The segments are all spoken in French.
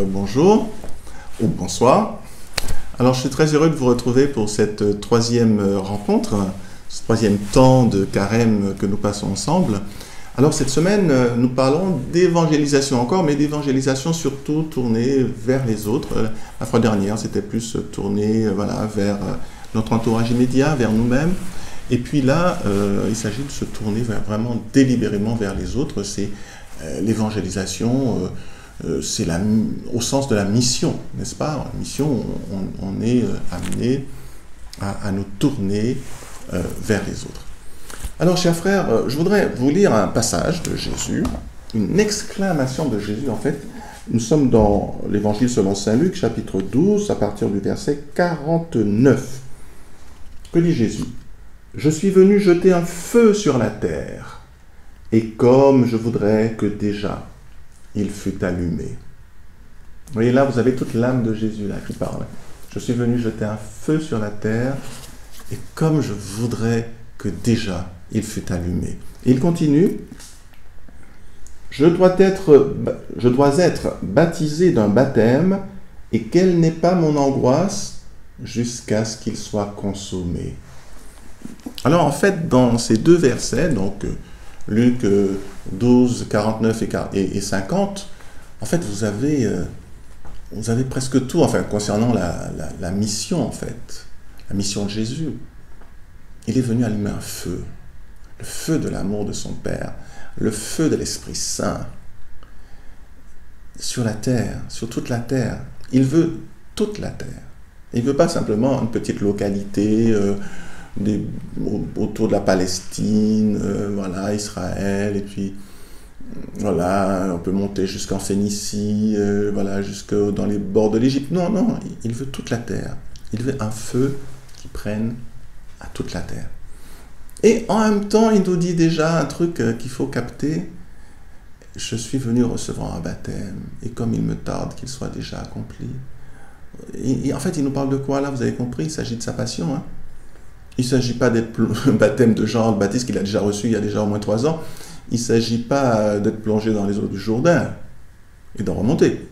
bonjour ou bonsoir. Alors je suis très heureux de vous retrouver pour cette troisième rencontre, ce troisième temps de carême que nous passons ensemble. Alors cette semaine, nous parlons d'évangélisation encore, mais d'évangélisation surtout tournée vers les autres. La fois dernière, c'était plus tourné vers notre entourage immédiat, vers nous-mêmes. Et puis là, il s'agit de se tourner vraiment délibérément vers les autres. C'est l'évangélisation, c'est au sens de la mission, n'est-ce pas? La mission, on est amené à nous tourner vers les autres. Alors, chers frères, je voudrais vous lire un passage de Jésus, une exclamation de Jésus, en fait. Nous sommes dans l'Évangile selon saint Luc, chapitre 12, à partir du verset 49. Que dit Jésus? « Je suis venu jeter un feu sur la terre, et comme je voudrais que déjà il fût allumé. » Vous voyez là, vous avez toute l'âme de Jésus là qui parle. « Je suis venu jeter un feu sur la terre, et comme je voudrais que déjà il fût allumé. » Et il continue. « Je dois être baptisé d'un baptême, et quelle n'est pas mon angoisse jusqu'à ce qu'il soit consommé. » Alors en fait, dans ces deux versets, donc Luc 12, 49 et 50, en fait vous avez presque tout, enfin concernant la mission en fait, la mission de Jésus. Il est venu allumer un feu, le feu de l'amour de son Père, le feu de l'Esprit Saint, sur la terre, sur toute la terre. Il veut toute la terre. Il ne veut pas simplement une petite localité autour de la Palestine, Israël, et puis on peut monter jusqu'en Phénicie, jusque dans les bords de l'Égypte. Non, non, il veut toute la terre. Il veut un feu qui prenne à toute la terre. Et en même temps, il nous dit déjà un truc qu'il faut capter. Je suis venu recevoir un baptême, et comme il me tarde qu'il soit déjà accompli. Et en fait, il nous parle de quoi là? Vous avez compris, il s'agit de sa passion. Hein. Il ne s'agit pas d'être un baptême de Jean le Baptiste qu'il a déjà reçu il y a déjà au moins 3 ans. Il ne s'agit pas d'être plongé dans les eaux du Jourdain et d'en remonter.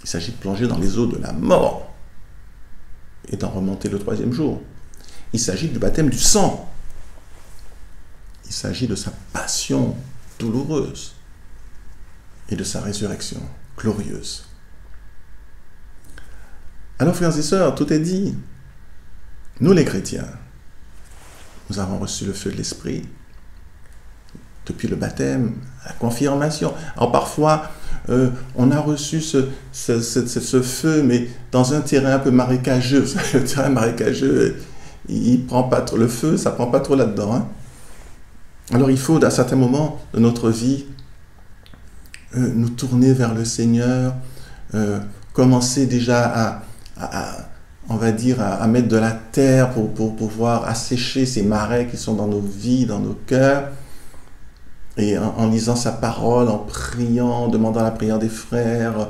Il s'agit de plonger dans les eaux de la mort et d'en remonter le 3e jour. Il s'agit du baptême du sang. Il s'agit de sa passion douloureuse et de sa résurrection glorieuse. Alors, frères et sœurs, tout est dit. Nous, les chrétiens, nous avons reçu le feu de l'Esprit depuis le baptême, la confirmation. Alors, parfois, on a reçu ce feu, mais dans un terrain un peu marécageux. Le terrain marécageux, il prend pas trop, le feu, ça ne prend pas trop là-dedans. Hein. Alors, il faut, à certains moments de notre vie, nous tourner vers le Seigneur, commencer déjà on va dire, à mettre de la terre pour pouvoir assécher ces marais qui sont dans nos vies, dans nos cœurs. Et en lisant sa parole, en priant, en demandant la prière des frères,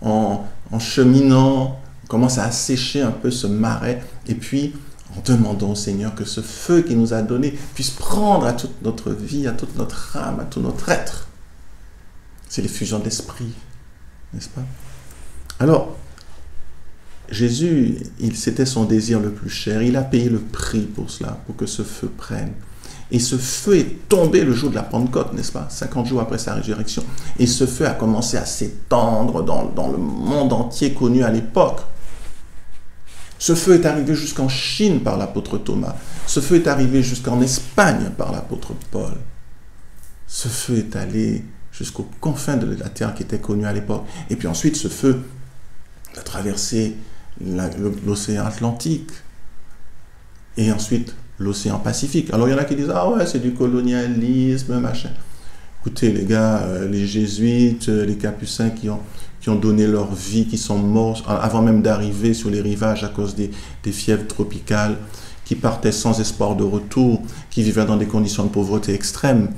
en cheminant, on commence à assécher un peu ce marais. Et puis, en demandant au Seigneur que ce feu qu'il nous a donné puisse prendre à toute notre vie, à toute notre âme, à tout notre être. C'est l'effusion de l'Esprit, n'est-ce pas? Alors, Jésus, c'était son désir le plus cher. Il a payé le prix pour cela, pour que ce feu prenne. Et ce feu est tombé le jour de la Pentecôte, n'est-ce pas? 50 jours après sa résurrection. Et ce feu a commencé à s'étendre dans le monde entier connu à l'époque. Ce feu est arrivé jusqu'en Chine par l'apôtre Thomas. Ce feu est arrivé jusqu'en Espagne par l'apôtre Paul. Ce feu est allé jusqu'aux confins de la terre qui était connue à l'époque. Et puis ensuite, ce feu a traversé l'océan Atlantique et ensuite l'océan Pacifique. Alors il y en a qui disent « Ah ouais, c'est du colonialisme, machin. » Écoutez les gars, les jésuites, les capucins qui ont donné leur vie, qui sont morts avant même d'arriver sur les rivages à cause des fièvres tropicales, qui partaient sans espoir de retour, qui vivaient dans des conditions de pauvreté extrême,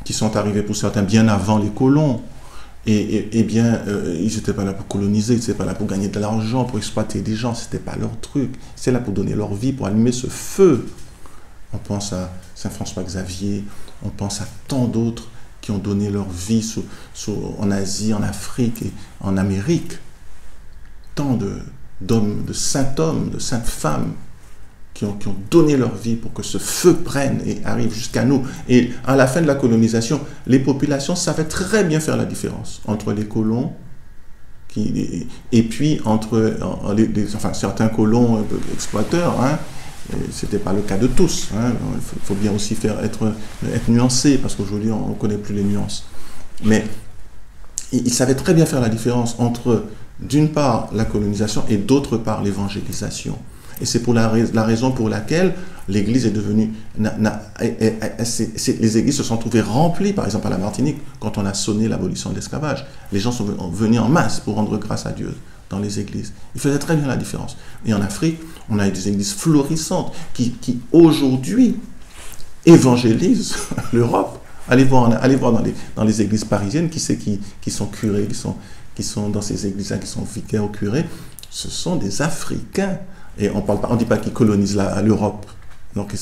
qui sont arrivés pour certains bien avant les colons. Et bien, ils n'étaient pas là pour coloniser, ils n'étaient pas là pour gagner de l'argent, pour exploiter des gens, ce n'était pas leur truc. C'est là pour donner leur vie, pour allumer ce feu. On pense à Saint François Xavier, on pense à tant d'autres qui ont donné leur vie en Asie, en Afrique et en Amérique. Tant d'hommes, de saints hommes, de saintes femmes qui ont donné leur vie pour que ce feu prenne et arrive jusqu'à nous. Et à la fin de la colonisation, les populations savaient très bien faire la différence entre les colons et puis entre certains colons exploiteurs. Hein, ce n'était pas le cas de tous. Hein, il faut bien aussi être nuancé, parce qu'aujourd'hui, on ne connaît plus les nuances. Mais ils savaient très bien faire la différence entre, d'une part, la colonisation et d'autre part, l'évangélisation. Et c'est pour la raison pour laquelle l'Église est devenue... les églises se sont trouvées remplies, par exemple à la Martinique, quand on a sonné l'abolition de l'esclavage. Les gens sont venus en masse pour rendre grâce à Dieu dans les églises. Ils faisaient très bien la différence. Et en Afrique, on a des églises florissantes qui aujourd'hui évangélisent l'Europe. Allez voir dans les églises parisiennes, qui sont curés, qui sont dans ces églises-là, qui sont vicaires ou curés. Ce sont des Africains. Et on ne dit pas qu'ils colonisent l'Europe. Donc,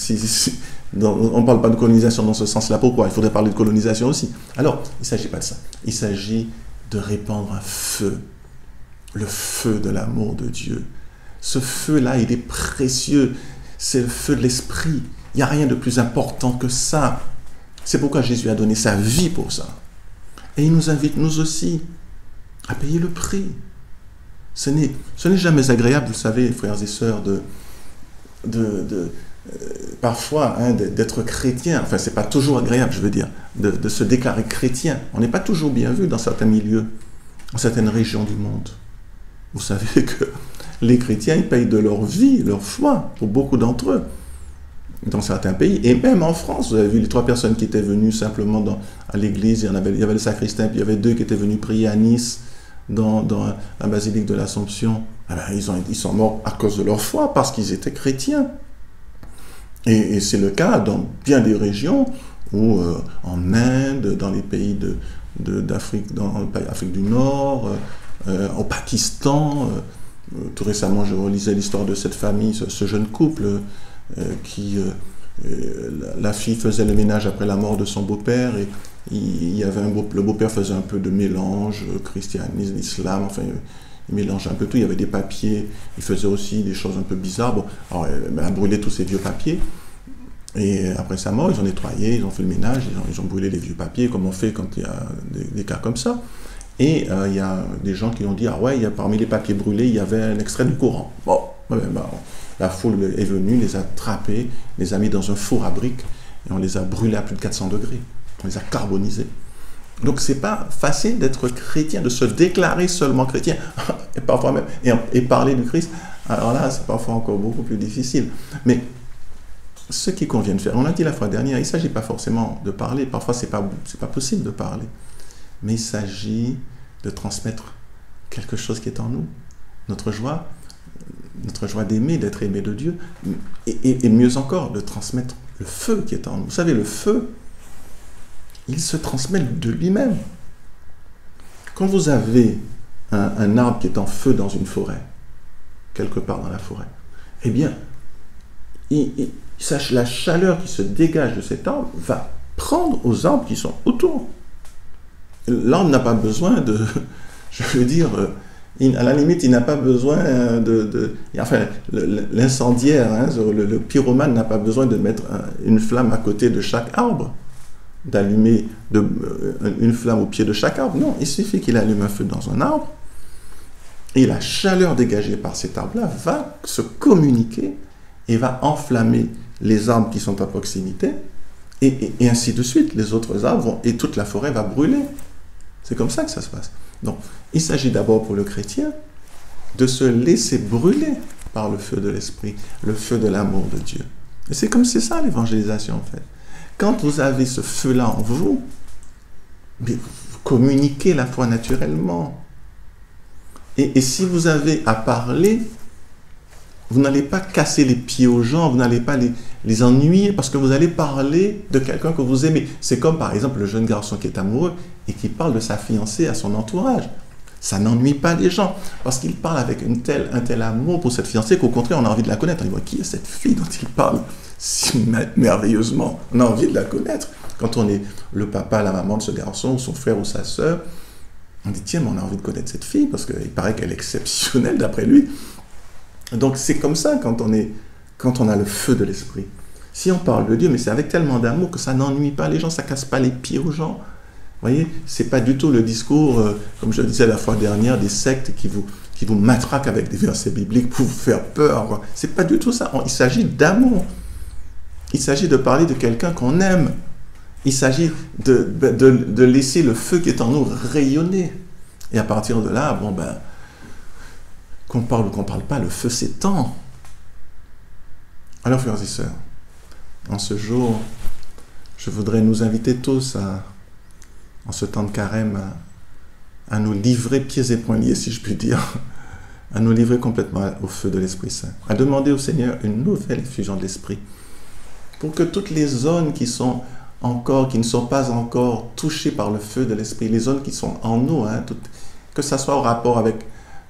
on ne parle pas de colonisation dans ce sens-là. Pourquoi? Il faudrait parler de colonisation aussi. Alors, il ne s'agit pas de ça. Il s'agit de répandre un feu. Le feu de l'amour de Dieu. Ce feu-là, il est précieux. C'est le feu de l'esprit. Il n'y a rien de plus important que ça. C'est pourquoi Jésus a donné sa vie pour ça. Et il nous invite, nous aussi, à payer le prix. Ce n'est jamais agréable, vous savez, frères et sœurs, parfois d'être chrétien. Enfin, ce n'est pas toujours agréable, je veux dire, de se déclarer chrétien. On n'est pas toujours bien vu dans certains milieux, dans certaines régions du monde. Vous savez que les chrétiens, ils payent de leur vie, leur foi, pour beaucoup d'entre eux, dans certains pays. Et même en France, vous avez vu les 3 personnes qui étaient venues simplement à l'église. Il y avait le sacristain, puis il y avait 2 qui étaient venus prier à Nice, dans la basilique de l'Assomption. Eh bien, ils sont morts à cause de leur foi, parce qu'ils étaient chrétiens. Et c'est le cas dans bien des régions, où en Inde, dans les pays d'Afrique, dans l'Afrique du Nord, au Pakistan. Tout récemment, je relisais l'histoire de cette famille, ce jeune couple, la fille faisait le ménage après la mort de son beau-père, et le beau-père faisait un peu de mélange, christianisme, islam, enfin, il mélangeait un peu tout. Il y avait des papiers, il faisait aussi des choses un peu bizarres. Bon, alors, elle a brûlé tous ces vieux papiers, et après sa mort, ils ont nettoyé, ils ont fait le ménage, ils ont brûlé les vieux papiers, comme on fait quand il y a des cas comme ça. Et il y a des gens qui ont dit, ah ouais, parmi les papiers brûlés, il y avait un extrait du Coran. Bon, la foule est venue, les a attrapés, les a mis dans un four à briques, et on les a brûlés à plus de 400 degrés. On les a carbonisés. Donc, c'est pas facile d'être chrétien, de se déclarer seulement chrétien, et parfois même, et parler du Christ. Alors là, c'est parfois encore beaucoup plus difficile. Mais ce qu'il convient de faire, on l'a dit la fois dernière, il ne s'agit pas forcément de parler, parfois c'est pas possible de parler, mais il s'agit de transmettre quelque chose qui est en nous, notre joie d'aimer, d'être aimé de Dieu, et mieux encore, de transmettre le feu qui est en nous. Vous savez, le feu, il se transmet de lui-même. Quand vous avez un arbre qui est en feu dans une forêt, quelque part dans la forêt, eh bien, la chaleur qui se dégage de cet arbre va prendre aux arbres qui sont autour. L'arbre n'a pas besoin de... Je veux dire, à la limite, il n'a pas besoin enfin, l'incendiaire, hein, le pyromane n'a pas besoin de mettre une flamme à côté de chaque arbre, d'allumer une flamme au pied de chaque arbre. Non, il suffit qu'il allume un feu dans un arbre, et la chaleur dégagée par cet arbre-là va se communiquer et va enflammer les arbres qui sont à proximité, et ainsi de suite. Les autres arbres et toute la forêt va brûler. C'est comme ça que ça se passe. Donc, il s'agit d'abord pour le chrétien de se laisser brûler par le feu de l'esprit, le feu de l'amour de Dieu. Et c'est ça l'évangélisation en fait. Quand vous avez ce feu-là en vous, vous communiquez la foi naturellement. Et si vous avez à parler, vous n'allez pas casser les pieds aux gens, vous n'allez pas les ennuyer, parce que vous allez parler de quelqu'un que vous aimez. C'est comme par exemple le jeune garçon qui est amoureux et qui parle de sa fiancée à son entourage. Ça n'ennuie pas les gens, parce qu'il parle avec un tel amour pour cette fiancée qu'au contraire on a envie de la connaître. On dit, qui est cette fille dont il parle si merveilleusement? On a envie de la connaître. Quand on est le papa, la maman de ce garçon, ou son frère ou sa sœur, on dit, tiens, mais on a envie de connaître cette fille, parce qu'il paraît qu'elle est exceptionnelle d'après lui. Donc c'est comme ça quand on a le feu de l'esprit. Si on parle de Dieu, mais c'est avec tellement d'amour que ça n'ennuie pas les gens, ça ne casse pas les pieds aux gens. Vous voyez, ce n'est pas du tout le discours, comme je le disais la fois dernière, des sectes qui vous matraquent avec des versets bibliques pour vous faire peur. Ce n'est pas du tout ça. Il s'agit d'amour. Il s'agit de parler de quelqu'un qu'on aime. Il s'agit de laisser le feu qui est en nous rayonner. Et à partir de là, bon ben, qu'on parle ou qu'on ne parle pas, le feu s'étend. Alors, frères et sœurs, en ce jour, je voudrais nous inviter tous en ce temps de carême, à nous livrer pieds et poings liés, si je puis dire, à nous livrer complètement au feu de l'Esprit Saint, à demander au Seigneur une nouvelle effusion de l'Esprit, pour que toutes les zones qui ne sont pas encore touchées par le feu de l'Esprit, les zones qui sont en nous, que ça soit en rapport avec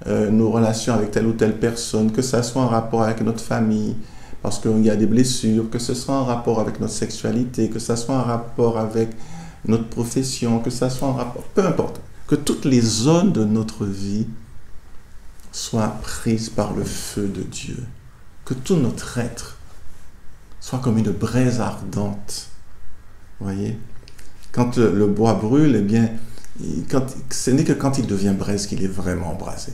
nos relations avec telle ou telle personne, que ça soit en rapport avec notre famille, parce qu'il y a des blessures, que ce soit en rapport avec notre sexualité, que ça soit en rapport avec notre profession, que ça soit en rapport, peu importe, que toutes les zones de notre vie soient prises par le feu de Dieu, que tout notre être soit comme une braise ardente. Vous voyez, quand le bois brûle, eh bien, ce n'est que quand il devient braise qu'il est vraiment embrasé.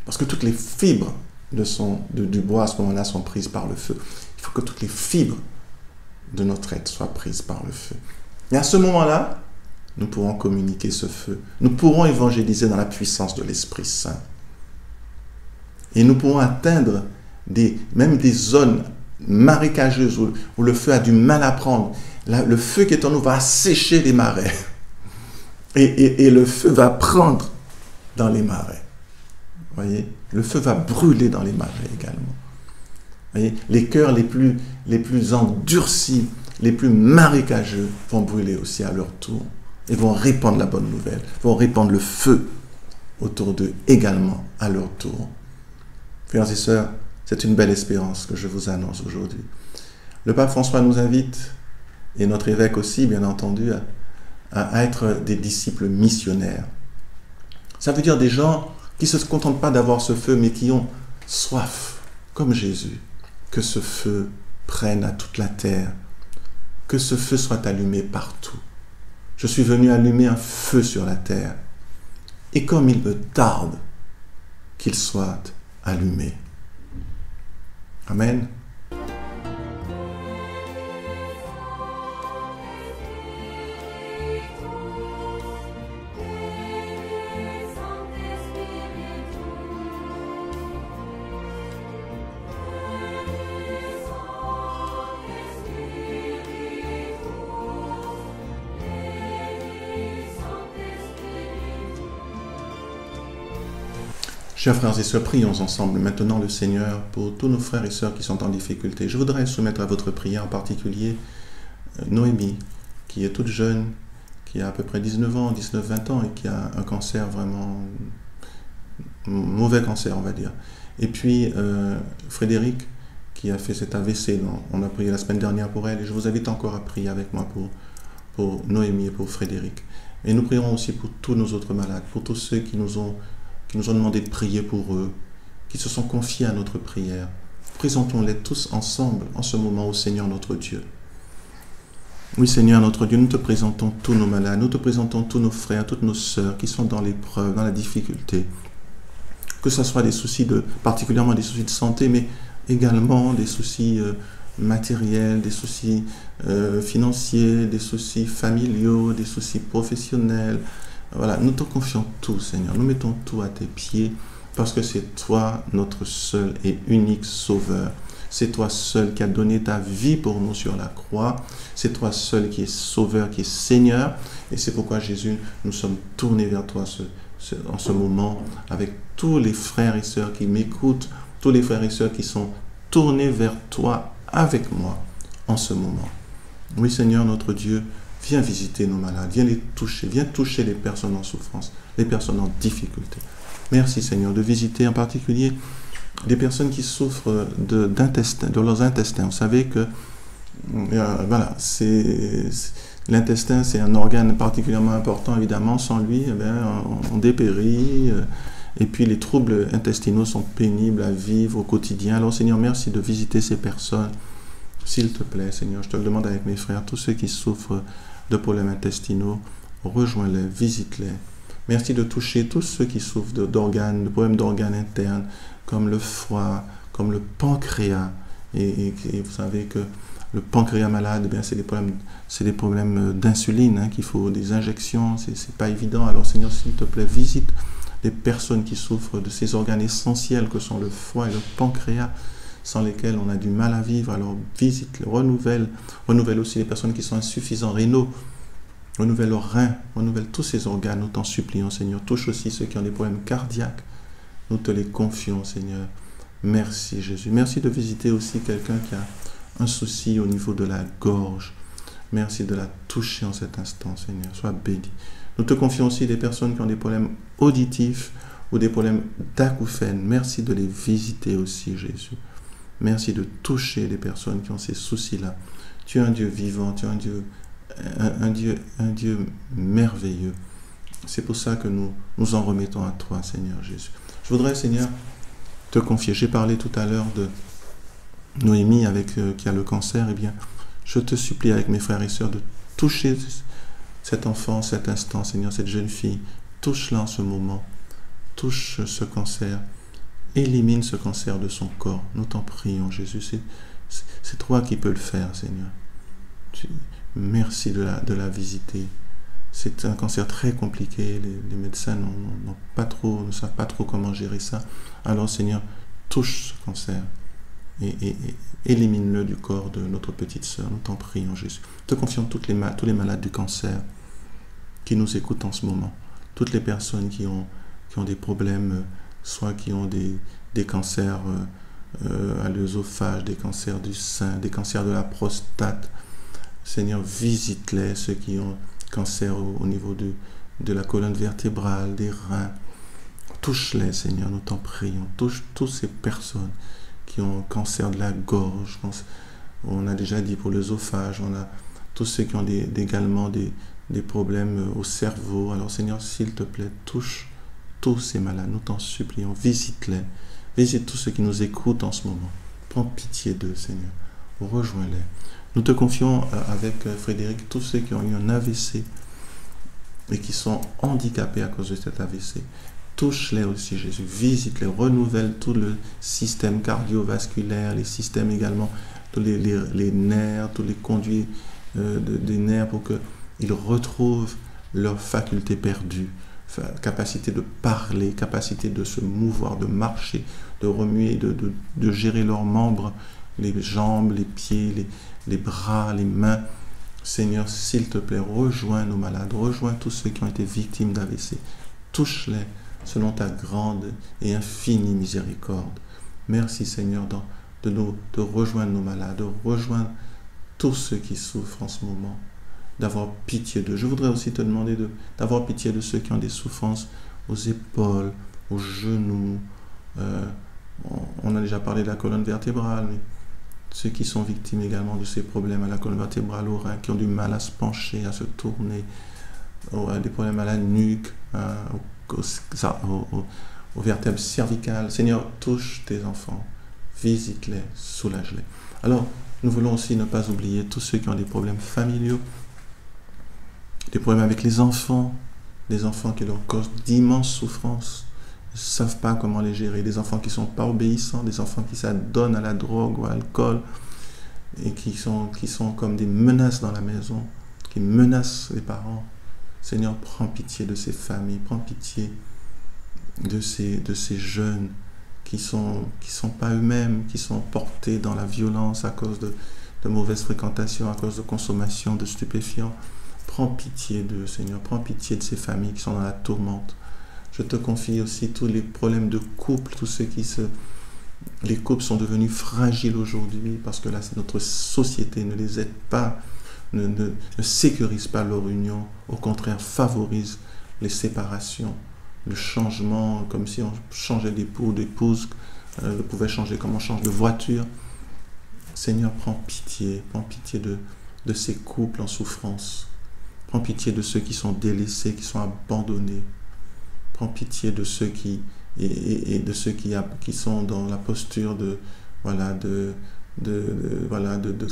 Parce que toutes les fibres du bois à ce moment-là sont prises par le feu. Il faut que toutes les fibres de notre être soient prises par le feu. Et à ce moment-là, nous pourrons communiquer ce feu. Nous pourrons évangéliser dans la puissance de l'Esprit Saint. Et nous pourrons atteindre même des zones marécageuses où le feu a du mal à prendre. Le feu qui est en nous va assécher les marais. Et le feu va prendre dans les marais. Vous voyez, le feu va brûler dans les marais également. Vous voyez, les cœurs les plus endurcis, les plus marécageux vont brûler aussi à leur tour et vont répandre la bonne nouvelle, vont répandre le feu autour d'eux également à leur tour. Frères et sœurs, c'est une belle espérance que je vous annonce aujourd'hui. Le pape François nous invite, et notre évêque aussi, bien entendu, à être des disciples missionnaires. Ça veut dire des gens qui ne se contentent pas d'avoir ce feu, mais qui ont soif, comme Jésus, que ce feu prenne à toute la terre, que ce feu soit allumé partout. Je suis venu allumer un feu sur la terre, et comme il me tarde qu'il soit allumé. Amen. Chers frères et sœurs, prions ensemble maintenant le Seigneur pour tous nos frères et sœurs qui sont en difficulté. Je voudrais soumettre à votre prière en particulier Noémie, qui est toute jeune, qui a à peu près 19-20 ans et qui a un cancer vraiment, mauvais cancer on va dire. Et puis Frédéric, qui a fait cet AVC, on a prié la semaine dernière pour elle et je vous invite encore à prier avec moi pour Noémie et pour Frédéric. Et nous prierons aussi pour tous nos autres malades, pour tous ceux qui nous ont demandé de prier pour eux, qui se sont confiés à notre prière. Présentons-les tous ensemble en ce moment au Seigneur notre Dieu. Oui Seigneur notre Dieu, nous te présentons tous nos malades, nous te présentons tous nos frères, toutes nos sœurs qui sont dans l'épreuve, dans la difficulté. Que ce soit des soucis particulièrement des soucis de santé, mais également des soucis matériels, des soucis financiers, des soucis familiaux, des soucis professionnels. Voilà, nous te confions tout, Seigneur. Nous mettons tout à tes pieds parce que c'est toi, notre seul et unique Sauveur. C'est toi seul qui as donné ta vie pour nous sur la croix. C'est toi seul qui est Sauveur, qui est Seigneur. Et c'est pourquoi, Jésus, nous sommes tournés vers toi en ce moment avec tous les frères et sœurs qui m'écoutent, tous les frères et sœurs qui sont tournés vers toi avec moi en ce moment. Oui, Seigneur, notre Dieu, viens visiter nos malades, viens les toucher, viens toucher les personnes en souffrance, les personnes en difficulté. Merci Seigneur de visiter en particulier des personnes qui souffrent de leurs intestins. Vous savez que Voilà, l'intestin, c'est un organe particulièrement important, évidemment. Sans lui, eh bien, on dépérit. Et puis les troubles intestinaux sont pénibles à vivre au quotidien. Alors Seigneur, merci de visiter ces personnes. S'il te plaît, Seigneur, je te le demande avec mes frères, tous ceux qui souffrent de problèmes intestinaux, rejoins-les, visite-les. Merci de toucher tous ceux qui souffrent de problèmes d'organes internes, comme le foie, comme le pancréas. Et vous savez que le pancréas malade, eh bien, c'est des problèmes d'insuline, hein, qu'il faut des injections, c'est pas évident. Alors Seigneur, s'il te plaît, visite les personnes qui souffrent de ces organes essentiels que sont le foie et le pancréas, sans lesquels on a du mal à vivre. Alors visite, renouvelle aussi les personnes qui sont insuffisants rénaux, renouvelle leurs reins, renouvelle tous ces organes, nous t'en supplions, Seigneur. Touche aussi ceux qui ont des problèmes cardiaques, nous te les confions, Seigneur. Merci, Jésus. Merci de visiter aussi quelqu'un qui a un souci au niveau de la gorge. Merci de la toucher en cet instant, Seigneur. Sois béni. Nous te confions aussi des personnes qui ont des problèmes auditifs ou des problèmes d'acouphènes. Merci de les visiter aussi, Jésus. Merci de toucher les personnes qui ont ces soucis-là. Tu es un Dieu vivant, tu es un Dieu merveilleux. C'est pour ça que nous en remettons à toi, Seigneur Jésus. Je voudrais, Seigneur, te confier. J'ai parlé tout à l'heure de Noémie qui a le cancer. Eh bien, je te supplie avec mes frères et sœurs de toucher cet enfant, cet instant, Seigneur, cette jeune fille. Touche-la en ce moment. Touche ce cancer. Élimine ce cancer de son corps. Nous t'en prions, Jésus. C'est toi qui peux le faire, Seigneur. Merci de la visiter. C'est un cancer très compliqué. Les médecins ne savent pas trop comment gérer ça. Alors, Seigneur, touche ce cancer et élimine-le du corps de notre petite sœur. Nous t'en prions, Jésus. Te confions tous les malades du cancer qui nous écoutent en ce moment. Toutes les personnes qui ont des problèmes, soit qui ont des cancers à l'œsophage, des cancers du sein, des cancers de la prostate. Seigneur, visite-les, ceux qui ont cancer au niveau de la colonne vertébrale, des reins. Touche-les, Seigneur, nous t'en prions. Touche toutes ces personnes qui ont cancer de la gorge. On a déjà dit pour l'œsophage. On a tous ceux qui ont également des problèmes au cerveau. Alors, Seigneur, s'il te plaît, touche tous ces malades. Nous t'en supplions. Visite-les. Visite tous ceux qui nous écoutent en ce moment. Prends pitié d'eux, Seigneur. Rejoins-les. Nous te confions avec Frédéric tous ceux qui ont eu un AVC et qui sont handicapés à cause de cet AVC. Touche-les aussi, Jésus. Visite-les, renouvelle tout le système cardiovasculaire, les systèmes également, tous les nerfs, tous les conduits des nerfs pour qu'ils retrouvent leur faculté perdue, capacité de parler, capacité de se mouvoir, de marcher, de remuer, de gérer leurs membres, les jambes, les pieds, les bras, les mains. Seigneur, s'il te plaît, rejoins nos malades, rejoins tous ceux qui ont été victimes d'AVC. Touche-les selon ta grande et infinie miséricorde. Merci, Seigneur, de rejoindre nos malades, de rejoindre tous ceux qui souffrent en ce moment, d'avoir pitié d'eux. Je voudrais aussi te demander d'avoir pitié de ceux qui ont des souffrances aux épaules, aux genoux. On a déjà parlé de la colonne vertébrale, mais ceux qui sont victimes également de ces problèmes à la colonne vertébrale, aux reins, qui ont du mal à se pencher, à se tourner, des problèmes à la nuque, aux vertèbres cervicales. Seigneur, touche tes enfants, visite-les, soulage-les. Alors, nous voulons aussi ne pas oublier tous ceux qui ont des problèmes familiaux, des problèmes avec les enfants, des enfants qui leur causent d'immenses souffrances, ils ne savent pas comment les gérer, des enfants qui ne sont pas obéissants, des enfants qui s'adonnent à la drogue ou à l'alcool et qui sont comme des menaces dans la maison, qui menacent les parents. Seigneur, prends pitié de ces familles, prends pitié de ces jeunes qui sont pas eux-mêmes, qui sont portés dans la violence à cause de mauvaises fréquentations, à cause de consommation de stupéfiants. Prends pitié d'eux, Seigneur, prends pitié de ces familles qui sont dans la tourmente. Je te confie aussi tous les problèmes de couple, tous ceux les couples sont devenus fragiles aujourd'hui parce que notre société ne les aide pas, ne sécurise pas leur union, au contraire favorise les séparations, le changement, comme si on changeait d'époux, d'épouse, on pouvait changer comme on change de voiture. Seigneur, prends pitié de ces couples en souffrance. Prends pitié de ceux qui sont délaissés, qui sont abandonnés. Prends pitié de ceux de ceux qui sont dans la posture de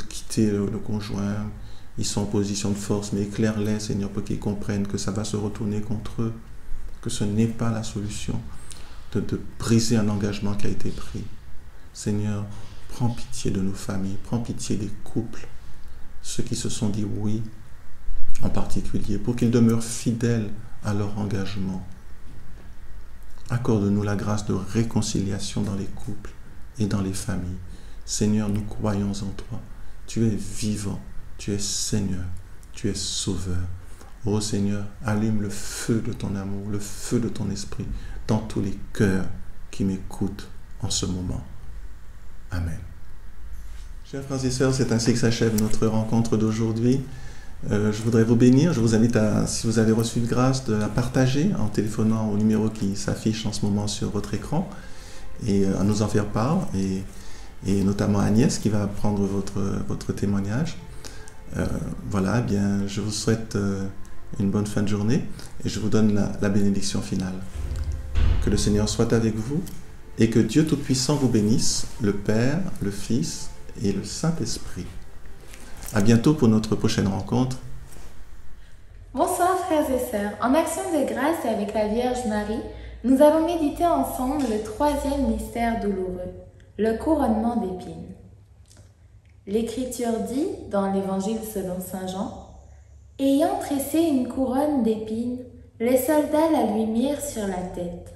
quitter le conjoint. Ils sont en position de force, mais éclaire-les, Seigneur, pour qu'ils comprennent que ça va se retourner contre eux, que ce n'est pas la solution de briser un engagement qui a été pris. Seigneur, prends pitié de nos familles, prends pitié des couples, ceux qui se sont dit oui, en particulier, pour qu'ils demeurent fidèles à leur engagement. Accorde-nous la grâce de réconciliation dans les couples et dans les familles. Seigneur, nous croyons en toi. Tu es vivant, tu es Seigneur, tu es Sauveur. Ô Seigneur, allume le feu de ton amour, le feu de ton esprit dans tous les cœurs qui m'écoutent en ce moment. Amen. Chers frères et sœurs, c'est ainsi que s'achève notre rencontre d'aujourd'hui. Je voudrais vous bénir. Je vous invite si vous avez reçu une grâce, de la partager en téléphonant au numéro qui s'affiche en ce moment sur votre écran et à nous en faire part, et notamment Agnès qui va prendre votre témoignage. Voilà, eh bien, je vous souhaite une bonne fin de journée et je vous donne la bénédiction finale. Que le Seigneur soit avec vous et que Dieu Tout-Puissant vous bénisse, le Père, le Fils et le Saint-Esprit. À bientôt pour notre prochaine rencontre. Bonsoir frères et sœurs. En action de grâce et avec la Vierge Marie, nous allons méditer ensemble le troisième mystère douloureux, le couronnement d'épines. L'Écriture dit, dans l'Évangile selon saint Jean, « Ayant tressé une couronne d'épines, les soldats la lui mirent sur la tête. »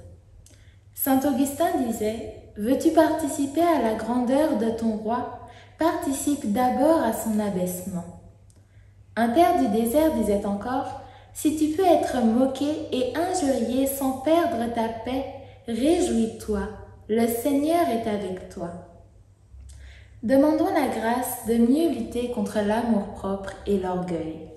Saint Augustin disait, « Veux-tu participer à la grandeur de ton roi ? Participe d'abord à son abaissement. » Un père du désert disait encore, « Si tu peux être moqué et injurié sans perdre ta paix, réjouis-toi, le Seigneur est avec toi. » Demandons la grâce de mieux lutter contre l'amour-propre et l'orgueil.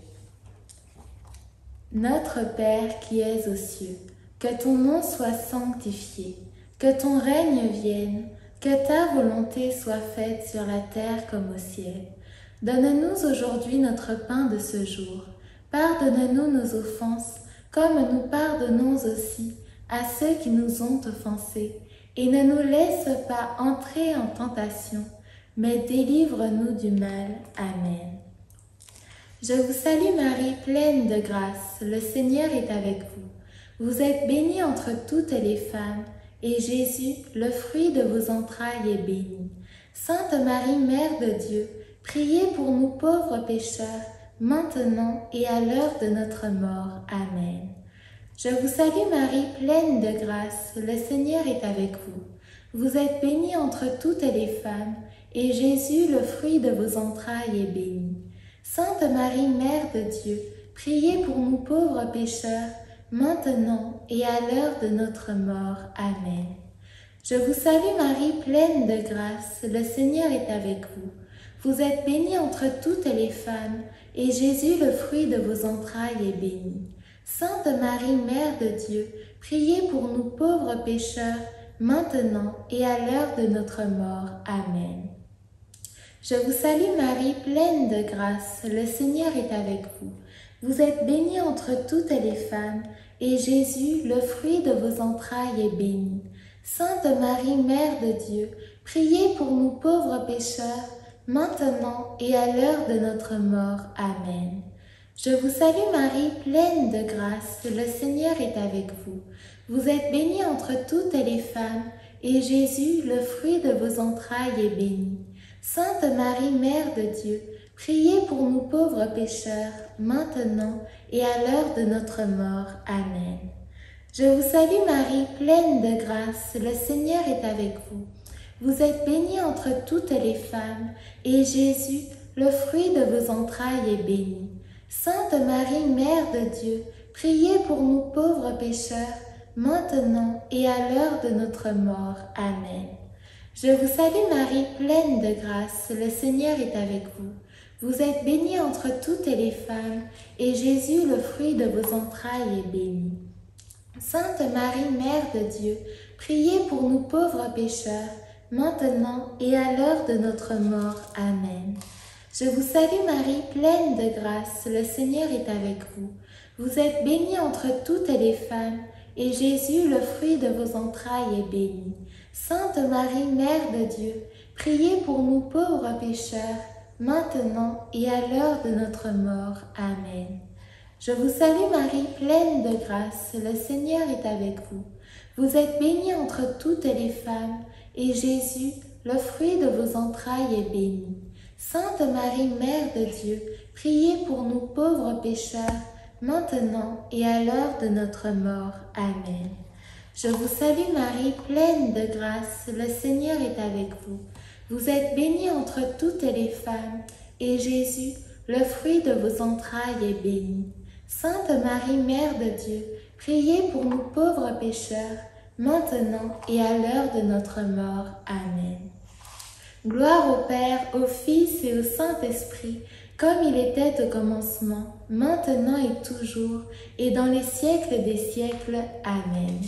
Notre Père qui es aux cieux, que ton nom soit sanctifié, que ton règne vienne, que ta volonté soit faite sur la terre comme au ciel. Donne-nous aujourd'hui notre pain de ce jour. Pardonne-nous nos offenses, comme nous pardonnons aussi à ceux qui nous ont offensés. Et ne nous laisse pas entrer en tentation, mais délivre-nous du mal. Amen. Je vous salue Marie, pleine de grâce, le Seigneur est avec vous. Vous êtes bénie entre toutes les femmes, et Jésus, le fruit de vos entrailles, est béni. Sainte Marie, Mère de Dieu, priez pour nous pauvres pécheurs, maintenant et à l'heure de notre mort. Amen. Je vous salue Marie, pleine de grâce, le Seigneur est avec vous. Vous êtes bénie entre toutes les femmes, et Jésus, le fruit de vos entrailles, est béni. Sainte Marie, Mère de Dieu, priez pour nous pauvres pécheurs, maintenant et à l'heure de notre mort. Amen. Je vous salue Marie, pleine de grâce, le Seigneur est avec vous. Vous êtes bénie entre toutes les femmes, et Jésus, le fruit de vos entrailles, est béni. Sainte Marie, Mère de Dieu, priez pour nous pauvres pécheurs, maintenant et à l'heure de notre mort. Amen. Je vous salue Marie, pleine de grâce, le Seigneur est avec vous. Vous êtes bénie entre toutes les femmes, et Jésus, le fruit de vos entrailles, est béni. Sainte Marie, Mère de Dieu, priez pour nous pauvres pécheurs, maintenant et à l'heure de notre mort. Amen. Je vous salue Marie, pleine de grâce, le Seigneur est avec vous. Vous êtes bénie entre toutes les femmes, et Jésus, le fruit de vos entrailles, est béni. Sainte Marie, Mère de Dieu, priez pour nous pauvres pécheurs, maintenant et à l'heure de notre mort. Amen. Je vous salue Marie, pleine de grâce, le Seigneur est avec vous. Vous êtes bénie entre toutes les femmes, et Jésus, le fruit de vos entrailles, est béni. Sainte Marie, Mère de Dieu, priez pour nous pauvres pécheurs, maintenant et à l'heure de notre mort. Amen. Je vous salue Marie, pleine de grâce, le Seigneur est avec vous. Vous êtes bénie entre toutes les femmes, et Jésus, le fruit de vos entrailles, est béni. Sainte Marie, Mère de Dieu, priez pour nous pauvres pécheurs, maintenant et à l'heure de notre mort. Amen. Je vous salue Marie, pleine de grâce, le Seigneur est avec vous. Vous êtes bénie entre toutes les femmes, et Jésus, le fruit de vos entrailles, est béni. Sainte Marie, Mère de Dieu, priez pour nous pauvres pécheurs, maintenant et à l'heure de notre mort. Amen. Je vous salue Marie, pleine de grâce, le Seigneur est avec vous. Vous êtes bénie entre toutes les femmes, et Jésus, le fruit de vos entrailles, est béni. Sainte Marie, Mère de Dieu, priez pour nous pauvres pécheurs, maintenant et à l'heure de notre mort. Amen. Je vous salue Marie, pleine de grâce, le Seigneur est avec vous. Vous êtes bénie entre toutes les femmes, et Jésus, le fruit de vos entrailles, est béni. Sainte Marie, Mère de Dieu, priez pour nous pauvres pécheurs, maintenant et à l'heure de notre mort. Amen. Gloire au Père, au Fils et au Saint-Esprit, comme il était au commencement, maintenant et toujours, et dans les siècles des siècles. Amen.